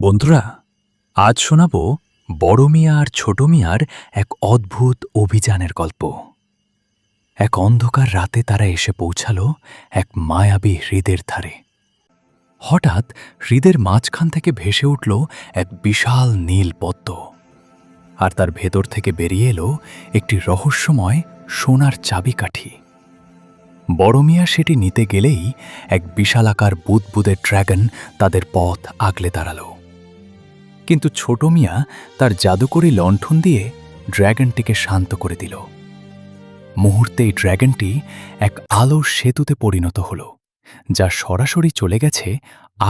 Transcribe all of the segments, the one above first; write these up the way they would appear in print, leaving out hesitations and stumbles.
বন্ধুরা, আজ শোনাব বড় মিয়া আর ছোট মিয়ার এক অদ্ভুত অভিযানের গল্প। এক অন্ধকার রাতে তারা এসে পৌঁছালো এক মায়াবী হ্রদের ধারে। হঠাৎ হ্রদের মাঝখান থেকে ভেসে উঠল এক বিশাল নীল পদ্ম, আর তার ভেতর থেকে বেরিয়ে এলো একটি রহস্যময় সোনার চাবিকাঠি। বড় মিয়া সেটি নিতে গেলেই এক বিশালাকার বুদবুদে ড্র্যাগন তাদের পথ আগলে দাঁড়াল। কিন্তু ছোট মিয়া তার জাদুকরী লণ্ঠন দিয়ে ড্র্যাগনটিকে শান্ত করে দিল। মুহূর্তেই ড্র্যাগনটি এক আলোর সেতুতে পরিণত হল, যা সরাসরি চলে গেছে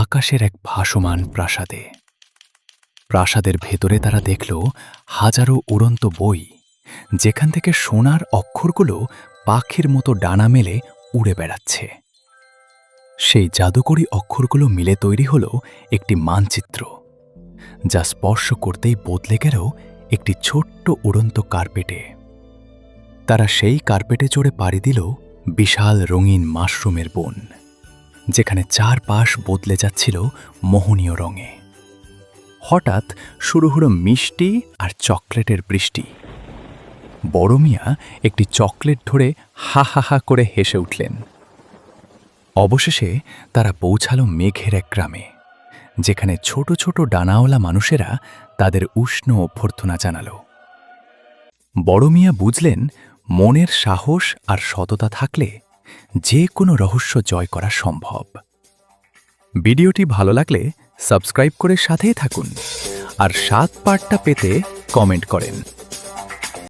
আকাশের এক ভাসমান প্রাসাদে। প্রাসাদের ভেতরে তারা দেখল হাজারো উড়ন্ত বই, যেখান থেকে সোনার অক্ষরগুলো পাখির মতো ডানা মেলে উড়ে বেড়াচ্ছে। সেই জাদুকরী অক্ষরগুলো মিলে তৈরি হল একটি মানচিত্র, যা স্পর্শ করতেই বদলে গেল একটি ছোট্ট উড়ন্ত কার্পেটে। তারা সেই কার্পেটে চড়ে পাড়ি দিল বিশাল রঙিন মাশরুমের বন, যেখানে চারপাশ বদলে যাচ্ছিল মোহনীয় রঙে। হঠাৎ শুরু হলো মিষ্টি আর চকলেটের বৃষ্টি। বড় মিয়া একটি চকলেট ধরে হা হা হা করে হেসে উঠলেন। অবশেষে তারা পৌঁছালো মেঘের এক গ্রামে, যেখানে ছোট ছোট ডানাওয়ালা মানুষেরা তাদের উষ্ণ অভ্যর্থনা জানাল। বড় মিয়া বুঝলেন, মনের সাহস আর সততা থাকলে যে কোনো রহস্য জয় করা সম্ভব। ভিডিওটি ভালো লাগলে সাবস্ক্রাইব করে সাথেই থাকুন, আর 7 পার্টটা পেতে কমেন্ট করেন।